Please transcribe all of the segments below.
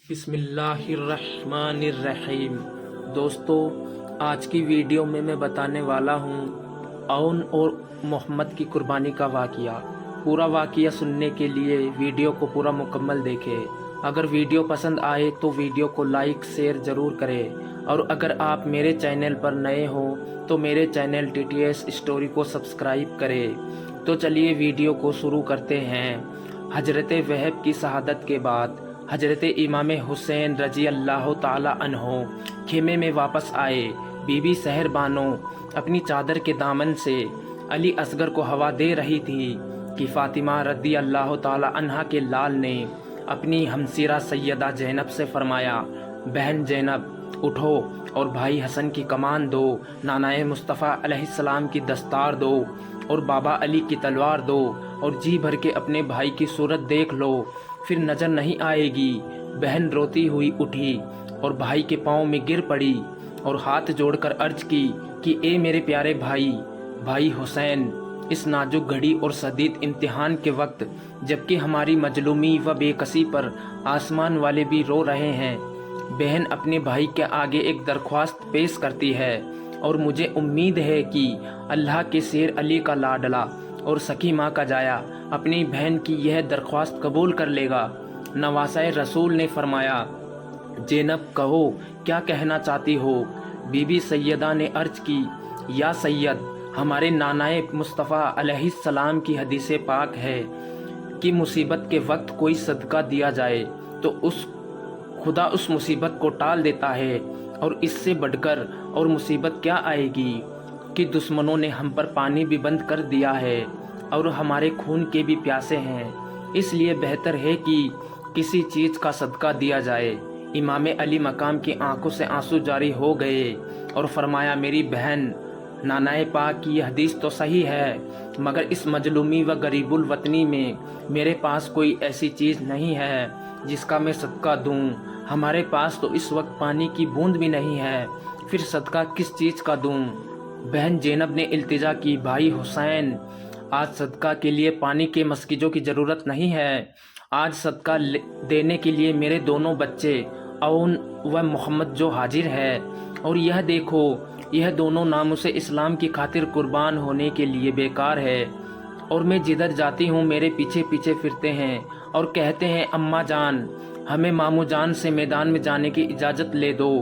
بسم اللہ الرحمن الرحیم۔ دوستو، آج کی ویڈیو میں بتانے والا ہوں اون اور محمد کی قربانی کا واقعہ۔ پورا واقعہ سننے کے لیے ویڈیو کو پورا مکمل دیکھیں۔ اگر ویڈیو پسند آئے تو ویڈیو کو لائک شیئر ضرور کریں، اور اگر آپ میرے چینل پر نئے ہوں تو میرے چینل TTS اسٹوری کو سبسکرائب کریں۔ تو چلیے ویڈیو کو شروع کرتے ہیں۔ حضرت وہب کی شہادت کے بعد حضرت امام حسین رضی اللہ تعالی عنہ خیمے میں واپس آئے۔ بی بی سحر بانو اپنی چادر کے دامن سے علی اصغر کو ہوا دے رہی تھی کہ فاطمہ رضی اللہ تعالی عنہا کے لال نے اپنی ہمسیرہ سیدہ زینب سے فرمایا، بہن زینب اٹھو اور بھائی حسن کی کمان دو، نانائے مصطفیٰ علیہ السلام کی دستار دو اور بابا علی کی تلوار دو، اور جی بھر کے اپنے بھائی کی صورت دیکھ لو، پھر نظر نہیں آئے گی۔ بہن روتی ہوئی اٹھی اور بھائی کے پاؤں میں گر پڑی اور ہاتھ جوڑ کر عرض کی کہ اے میرے پیارے بھائی حسین، اس نازک گھڑی اور شدید امتحان کے وقت، جبکہ ہماری مظلومی و بے کسی پر آسمان والے بھی رو رہے ہیں، بہن اپنے بھائی کے آگے ایک درخواست پیش کرتی ہے، اور مجھے امید ہے کہ اللہ کے شیر علی کا لاڈلا اور سکی ماں کا جایا اپنی بہن کی یہ درخواست قبول کر لے گا۔ نواسہ رسول نے فرمایا، زینب کہو کیا کہنا چاہتی ہو؟ بی بی سیدہ نے عرض کی، یا سید، ہمارے نانائے مصطفیٰ علیہ السلام کی حدیث پاک ہے کہ مصیبت کے وقت کوئی صدقہ دیا جائے تو خدا اس مصیبت کو ٹال دیتا ہے، اور اس سے بڑھ کر اور مصیبت کیا آئے گی کہ دشمنوں نے ہم پر پانی بھی بند کر دیا ہے اور ہمارے خون کے بھی پیاسے ہیں، اس لیے بہتر ہے کہ کسی چیز کا صدقہ دیا جائے۔ امام علی مقام کی آنکھوں سے آنسو جاری ہو گئے اور فرمایا، میری بہن، نانائے پاک کی یہ حدیث تو صحیح ہے، مگر اس مظلومی و غریب الوطنی میں میرے پاس کوئی ایسی چیز نہیں ہے جس کا میں صدقہ دوں۔ ہمارے پاس تو اس وقت پانی کی بوند بھی نہیں ہے، پھر صدقہ کس چیز کا دوں؟ بہن زینب نے التجا کی، بھائی حسین، آج صدقہ کے لیے پانی کے مسکجوں کی ضرورت نہیں ہے، آج صدقہ دینے کے لیے میرے دونوں بچے اون و محمد جو حاضر ہے، اور یہ دیکھو، یہ دونوں ناموس اسلام کی خاطر قربان ہونے کے لیے بیکار ہے، اور میں جدھر جاتی ہوں میرے پیچھے پیچھے پھرتے ہیں اور کہتے ہیں، اماں جان، ہمیں ماموں جان سے میدان میں جانے کی اجازت لے دو۔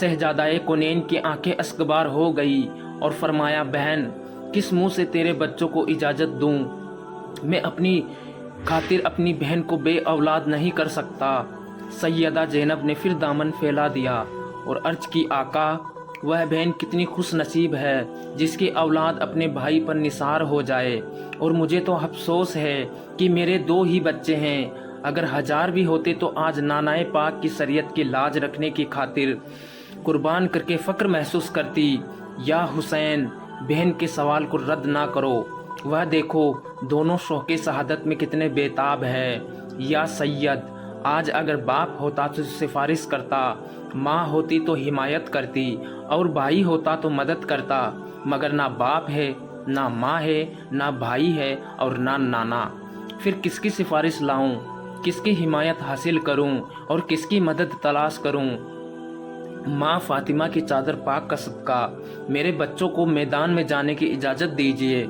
شہزادہ کونین کی آنکھیں اشکبار ہو گئی اور فرمایا، بہن، کس منہ سے تیرے بچوں کو اجازت دوں؟ میں اپنی خاطر اپنی بہن کو بے اولاد نہیں کر سکتا۔ سیدہ زینب نے پھر دامن پھیلا دیا اور عرض کی، آقا، وہ بہن کتنی خوش نصیب ہے جس کی اولاد اپنے بھائی پر نثار ہو جائے، اور مجھے تو افسوس ہے کہ میرے 2 ہی بچے ہیں، اگر 1000 بھی ہوتے تو آج نانائے پاک کی شریعت کی لاج رکھنے کی خاطر قربان کر کے فخر محسوس کرتی۔ یا حسین، بہن کے سوال کو رد نہ کرو، وہ دیکھو دونوں شوق شہادت میں کتنے بےتاب ہے۔ یا سید، آج اگر باپ ہوتا تو سفارش کرتا، ماں ہوتی تو حمایت کرتی، اور بھائی ہوتا تو مدد کرتا، مگر نہ باپ ہے، نہ ماں ہے، نہ بھائی ہے، اور نہ نانا، پھر کس کی سفارش لاؤں؟ کس کی حمایت حاصل کروں اور کس کی مدد تلاش کروں؟ ماں فاطمہ کی چادر پاک کا صدقہ میرے بچوں کو میدان میں جانے کی اجازت دیجیے۔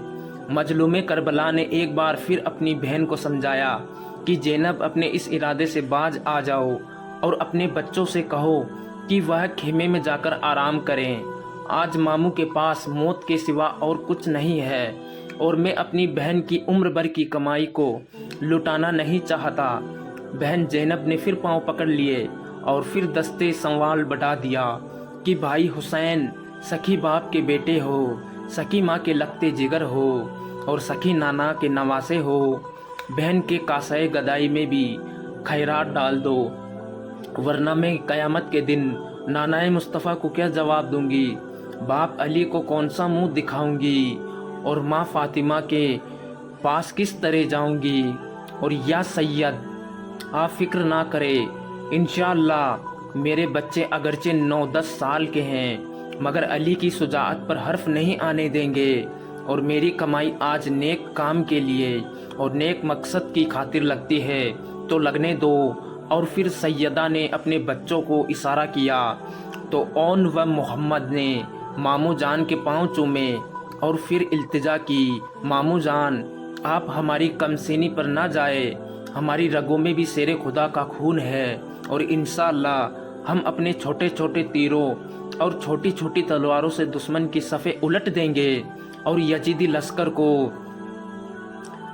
مظلوم کربلا نے ایک بار پھر اپنی بہن کو سمجھایا کہ زینب، اپنے اس ارادے سے باز آ جاؤ اور اپنے بچوں سے کہو کہ وہ خیمے میں جا کر آرام کریں۔ آج ماموں کے پاس موت کے سوا اور کچھ نہیں ہے، اور میں اپنی بہن کی عمر بھر کی کمائی کو لٹانا نہیں چاہتا۔ بہن زینب نے پھر پاؤں پکڑ لیے اور پھر دستے سوال بڑھا دیا کہ بھائی حسین، سخی باپ کے بیٹے ہو، سخی ماں کے لگتے جگر ہو، اور سخی نانا کے نواسے ہو، بہن کے کاسے گدائی میں بھی خیرات ڈال دو، ورنہ میں قیامت کے دن نانائے مصطفیٰ کو کیا جواب دوں گی؟ باپ علی کو کون سا منہ دکھاؤں گی؟ اور ماں فاطمہ کے پاس کس طرح جاؤں گی؟ اور یا سید، آپ فکر نہ کرے، انشاءاللہ میرے بچے اگرچہ 9-10 سال کے ہیں، مگر علی کی شجاعت پر حرف نہیں آنے دیں گے، اور میری کمائی آج نیک کام کے لیے اور نیک مقصد کی خاطر لگتی ہے تو لگنے دو، اور پھر سیدہ نے اپنے بچوں کو اشارہ کیا تو اون و محمد نے ماموں جان کے پاؤں چومے اور پھر التجا کی، ماموں جان آپ ہماری کم سینی پر نہ جائے، ہماری رگوں میں بھی شیر خدا کا خون ہے اور انشاءاللہ ہم اپنے چھوٹے چھوٹے تیروں اور چھوٹی چھوٹی تلواروں سے دشمن کی صفیں الٹ دیں گے اور یزیدی لشکر کو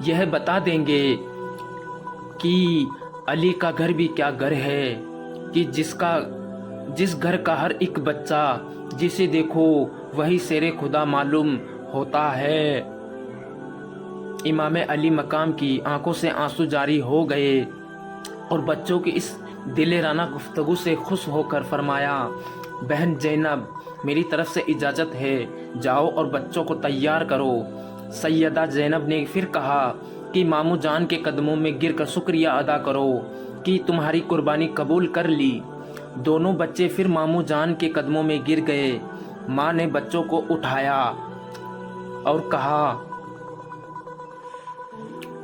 یہ بتا دیں گے کہ علی کا گھر بھی کیا گھر ہے، کہ جس گھر کا ہر ایک بچہ جسے دیکھو وہی شیر خدا معلوم ہوتا ہے۔ امام علی مقام کی آنکھوں سے آنسو جاری ہو گئے اور بچوں کی اس دلرانہ گفتگو سے خوش ہو کر فرمایا، بہن زینب میری طرف سے اجازت ہے، جاؤ اور بچوں کو تیار کرو۔ سیدہ زینب نے پھر کہا کہ ماموں جان کے قدموں میں گر کر شکریہ ادا کرو کہ تمہاری قربانی قبول کر لی۔ دونوں بچے پھر ماموں جان کے قدموں میں گر گئے۔ ماں نے بچوں کو اٹھایا اور کہا،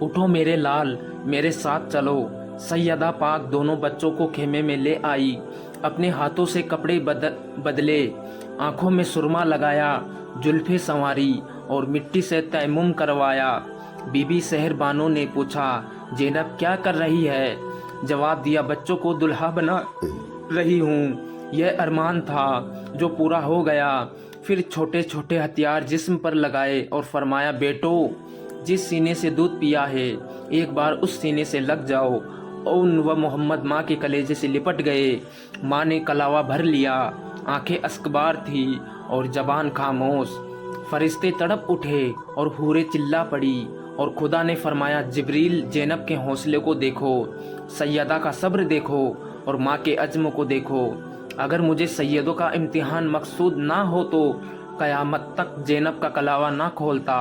اٹھو میرے لال، میرے ساتھ چلو۔ سیدہ پاک دونوں بچوں کو خیمے میں لے آئی، اپنے ہاتھوں سے کپڑے بدلے، آنکھوں میں سرما لگایا، زلفیں سنواری اور مٹی سے تیمم کروایا۔ بی بی سحر بانو نے پوچھا، زینب کیا کر رہی ہے؟ جواب دیا، بچوں کو دلہا بنا رہی ہوں، یہ ارمان تھا جو پورا ہو گیا۔ پھر چھوٹے چھوٹے ہتھیار جسم پر لگائے اور فرمایا، بیٹو جس سینے سے دودھ پیا ہے ایک بار اس سینے سے لگ جاؤ۔ اون و محمد ماں کے کلیجے سے لپٹ گئے۔ ماں نے کلاوہ بھر لیا، آنکھیں اشکبار تھی اور زبان خاموش۔ فرشتے تڑپ اٹھے اور حوریں چلا پڑی اور خدا نے فرمایا، جبریل زینب کے حوصلے کو دیکھو، سیدہ کا صبر دیکھو اور ماں کے عزم کو دیکھو۔ اگر مجھے سیدوں کا امتحان مقصود نہ ہو تو قیامت تک زینب کا کلاوہ نہ کھولتا۔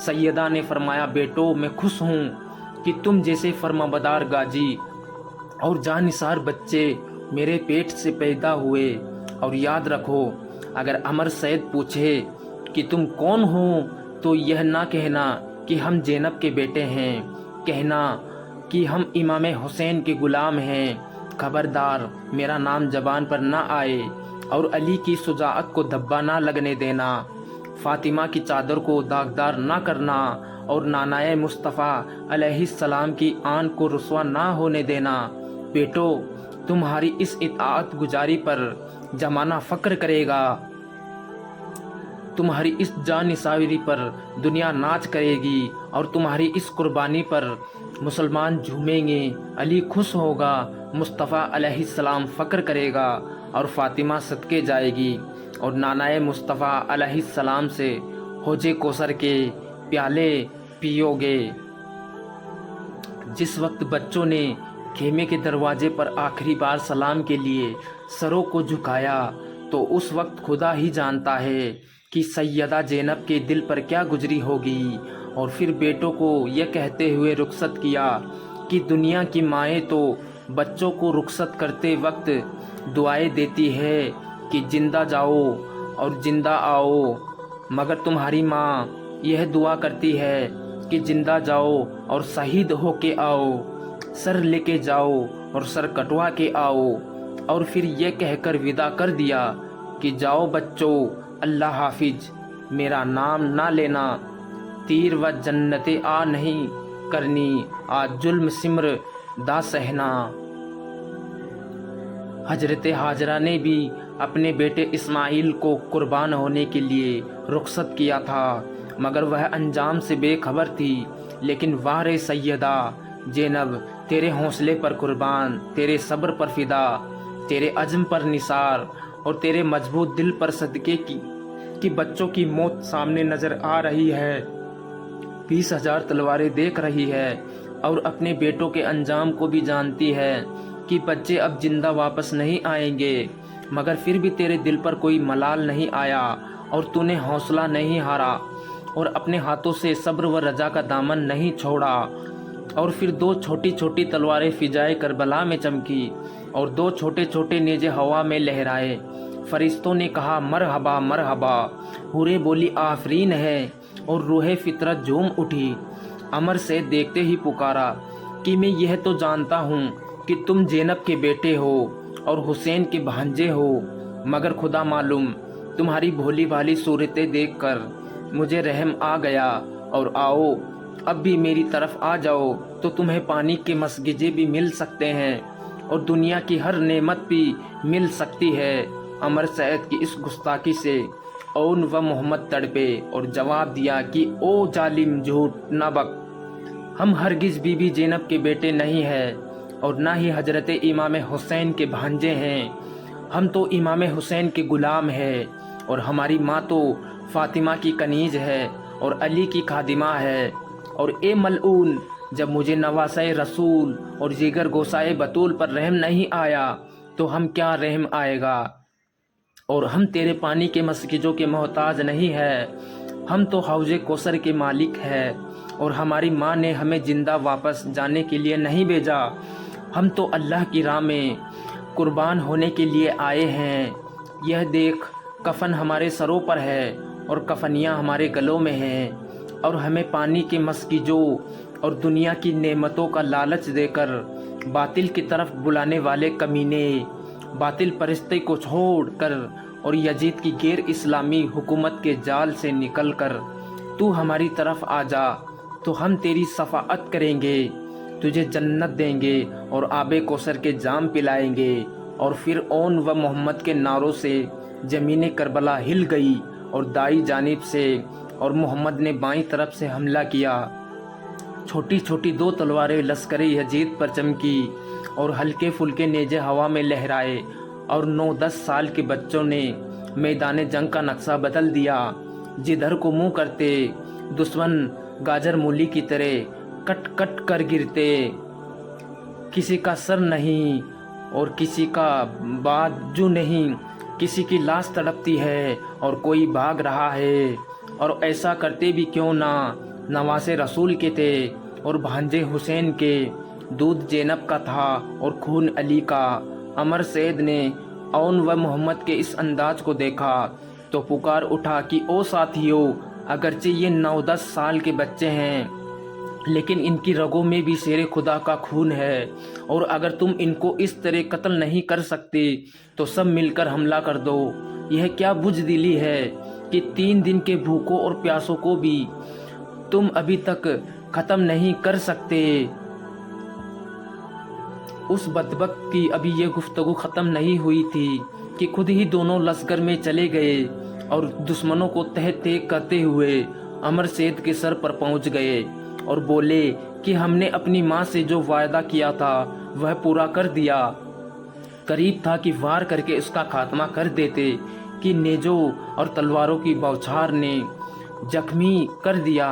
سیدہ نے فرمایا، بیٹو میں خوش ہوں کہ تم جیسے فرمانبردار غازی اور جانثار بچے میرے پیٹ سے پیدا ہوئے، اور یاد رکھو اگر امر سید پوچھے کہ تم کون ہو تو یہ نہ کہنا کہ ہم زینب کے بیٹے ہیں، کہنا کہ ہم امام حسین کے غلام ہیں۔ خبردار میرا نام زبان پر نہ آئے اور علی کی شجاعت کو دھبا نہ لگنے دینا، فاطمہ کی چادر کو داغدار نہ کرنا اور نانائے مصطفیٰ علیہ السلام کی آن کو رسوا نہ ہونے دینا۔ بیٹو تمہاری اس اطاعت گزاری پر زمانہ فخر کرے گا، تمہاری اس جانثاری پر دنیا ناچ کرے گی اور تمہاری اس قربانی پر مسلمان جھومیں گے۔ علی خوش ہوگا، مصطفیٰ علیہ السلام فخر کرے گا اور فاطمہ صدقے جائے گی اور نانائے مصطفیٰ علیہ السلام سے حوض کوثر کے پیالے پیو گے۔ جس وقت بچوں نے خیمے کے دروازے پر آخری بار سلام کے لیے سروں کو جھکایا تو اس وقت خدا ہی جانتا ہے کہ سیدہ زینب کے دل پر کیا گزری ہوگی۔ اور پھر بیٹوں کو یہ کہتے ہوئے رخصت کیا کہ دنیا کی مائیں تو بچوں کو رخصت کرتے وقت دعائیں دیتی ہے کہ زندہ جاؤ اور زندہ آؤ، مگر تمہاری ماں یہ دعا کرتی ہے کہ زندہ جاؤ اور شہید ہو کے آؤ، سر لے کے جاؤ اور سر کٹوا کے آؤ۔ اور پھر یہ کہہ کر ودا کر دیا کہ جاؤ بچوں، اللہ حافظ، میرا نام نہ لینا، تیر و جنتیں آ نہیں کرنی، آج ظلم سمر دا سہنا۔ حضرت ہاجرہ نے بھی اپنے بیٹے اسماعیل کو قربان ہونے کے لیے رخصت کیا تھا، مگر وہ انجام سے بے خبر تھی۔ لیکن واہ رے سیدہ زینب، تیرے حوصلے پر قربان، تیرے صبر پر فدا، تیرے عزم پر نثار اور تیرے مضبوط دل پر صدقے کی بچوں کی موت سامنے نظر آ رہی ہے، 20,000 تلواریں دیکھ رہی ہے اور اپنے بیٹوں کے انجام کو بھی جانتی ہے کہ بچے اب زندہ واپس نہیں آئیں گے، مگر پھر بھی تیرے دل پر کوئی ملال نہیں آیا اور تو نے حوصلہ نہیں ہارا اور اپنے ہاتھوں سے صبر و رجا کا دامن نہیں چھوڑا۔ اور پھر 2 چھوٹی چھوٹی تلواریں فضائے کربلا میں چمکی اور 2 چھوٹے چھوٹے نیزے ہوا میں لہرائے۔ فرشتوں نے کہا، مرحبا مرحبا، حوریں بولی آفرین ہے اور روح فطرت جھوم اٹھی۔ امر سے دیکھتے ہی پکارا کہ میں یہ تو جانتا ہوں کہ تم زینب کے بیٹے ہو اور حسین کے بھانجے ہو، مگر خدا معلوم تمہاری بھولی بھالی صورتیں دیکھ کر مجھے رحم آ گیا، اور آؤ اب بھی میری طرف آ جاؤ تو تمہیں پانی کے مسگجے بھی مل سکتے ہیں اور دنیا کی ہر نعمت بھی مل سکتی ہے۔ امر سعید کی اس گستاخی سے اون و محمد تڑپے اور جواب دیا کہ او ظالم، جھوٹ نہ بک، ہم ہرگز بی بی زینب کے بیٹے نہیں ہیں اور نہ ہی حضرت امام حسین کے بھانجے ہیں، ہم تو امام حسین کے غلام ہیں، اور ہماری ماں تو فاطمہ کی کنیز ہے اور علی کی خادمہ ہے۔ اور اے ملعون، جب مجھے نواسۂ رسول اور جگر گوسائے بطول پر رحم نہیں آیا تو ہم کیا رحم آئے گا؟ اور ہم تیرے پانی کے مسگجوں کے محتاج نہیں ہے، ہم تو حوض کوثر کے مالک ہے، اور ہماری ماں نے ہمیں زندہ واپس جانے کے لیے نہیں بھیجا، ہم تو اللہ کی راہ میں قربان ہونے کے لیے آئے ہیں۔ یہ دیکھ، کفن ہمارے سروں پر ہے اور کفنیاں ہمارے گلوں میں ہیں، اور ہمیں پانی کے مسگجوں اور دنیا کی نعمتوں کا لالچ دے کر باطل کی طرف بلانے والے کمینے، باطل پرستی کو چھوڑ کر اور یزید کی غیر اسلامی حکومت کے جال سے نکل کر تو ہماری طرف آ جا تو ہم تیری شفاعت کریں گے، تجھے جنت دیں گے اور آب کوثر کے جام پلائیں گے۔ اور پھر اون و محمد کے نعروں سے زمین کربلا ہل گئی اور دائیں جانب سے اور محمد نے بائیں طرف سے حملہ کیا۔ چھوٹی چھوٹی دو تلواریں لشکر یزید پر چمکی اور ہلکے پھلکے نیزے ہوا میں لہرائے، اور 9-10 سال کے بچوں نے میدان جنگ کا نقشہ بدل دیا۔ جدھر کو منہ کرتے دشمن گاجر مولی کی طرح کٹ کٹ کر گرتے، کسی کا سر نہیں اور کسی کا بازو نہیں، کسی کی لاش تڑپتی ہے اور کوئی بھاگ رہا ہے، اور ایسا کرتے بھی کیوں نہ، نواسے رسول کے تھے اور بھانجے حسین کے، دودھ زینب کا تھا اور خون علی کا۔ امر سعید نے اون و محمد کے اس انداز کو دیکھا تو پکار اٹھا کہ او ساتھیو، اگرچہ یہ 9-10 سال کے بچے ہیں لیکن ان کی رگوں میں بھی شیر خدا کا خون ہے، اور اگر تم ان کو اس طرح قتل نہیں کر سکتے تو سب مل کر حملہ کر دو۔ یہ کیا بزدلی ہے کہ 3 دن کے بھوکوں اور پیاسوں کو بھی تم ابھی تک ختم نہیں کر سکتے؟ اس بدبخت کی ابھی یہ گفتگو ختم نہیں ہوئی تھی کہ خود ہی دونوں لشکر میں چلے گئے اور دشمنوں کو تہ تہ کرتے ہوئے امر سعید کے سر پر پہنچ گئے اور بولے کہ ہم نے اپنی ماں سے جو وعدہ کیا تھا وہ پورا کر دیا۔ قریب تھا کہ وار کر کے اس کا خاتمہ کر دیتے کہ نیزوں اور تلواروں کی بوچھار نے زخمی کر دیا۔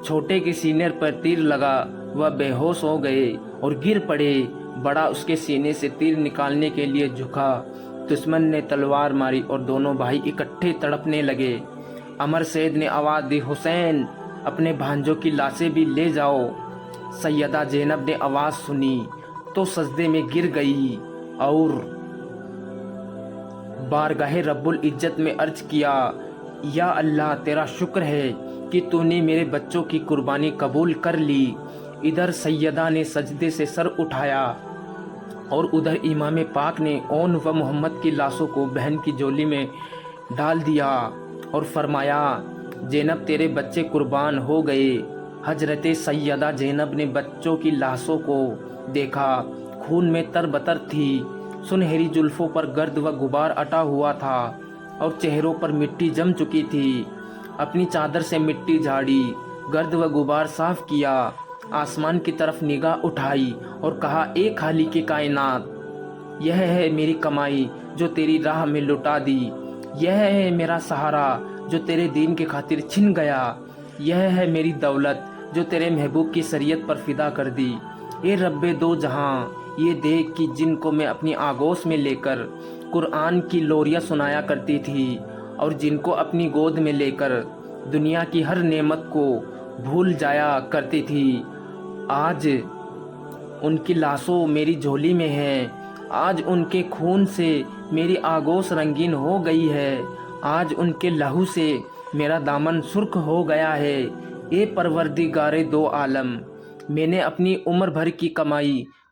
چھوٹے کے سینے پر تیر لگا، وہ بے ہوش ہو گئے اور گر پڑے۔ بڑا اس کے سینے سے تیر نکالنے کے لیے جھکا، دشمن نے تلوار ماری اور دونوں بھائی اکٹھے تڑپنے لگے۔ امر سعید نے آواز دی، حسین، اپنے بھانجوں کی لاشیں بھی لے جاؤ۔ سیدہ زینب نے آواز سنی تو سجدے میں گر گئی اور بارگاہ رب العزت میں عرض کیا، یا اللہ، تیرا شکر ہے کہ تو نے میرے بچوں کی قربانی قبول کر لی۔ ادھر سیدہ نے سجدے سے سر اٹھایا اور ادھر امام پاک نے اون و محمد کی لاشوں کو بہن کی جھولی میں ڈال دیا اور فرمایا، زینب، تیرے بچے قربان ہو گئے۔ حضرت سیدہ زینب نے بچوں کی لاشوں کو دیکھا، خون میں تربتر تھی، سنہری زلفوں پر گرد و غبار اٹا ہوا تھا اور چہروں پر مٹی جم چکی تھی۔ اپنی چادر سے مٹی جھاڑی، گرد و غبار صاف کیا، آسمان کی طرف نگاہ اٹھائی اور کہا، اے خالق کائنات، یہ ہے میری کمائی جو تیری راہ میں لٹا دی، یہ ہے میرا سہارا جو تیرے دین کی خاطر چھن گیا، یہ ہے میری دولت جو تیرے محبوب کی شریعت پر فدا کر دی۔ اے رب دو جہاں، یہ دیکھ کہ جن کو میں اپنی آگوش میں لے کر قرآن کی لوریاں سنایا کرتی تھی اور جن کو اپنی گود میں لے کر دنیا کی ہر نعمت کو بھول جایا کرتی تھی، آج ان کی لاشوں میری جھولی میں ہیں، آج ان کے خون سے میری آگوش رنگین ہو گئی ہے، آج ان کے لہو سے میرا دامن سرخ ہو گیا ہے۔ اے پروردگار دو عالم، میں نے اپنی عمر بھر کی کمائی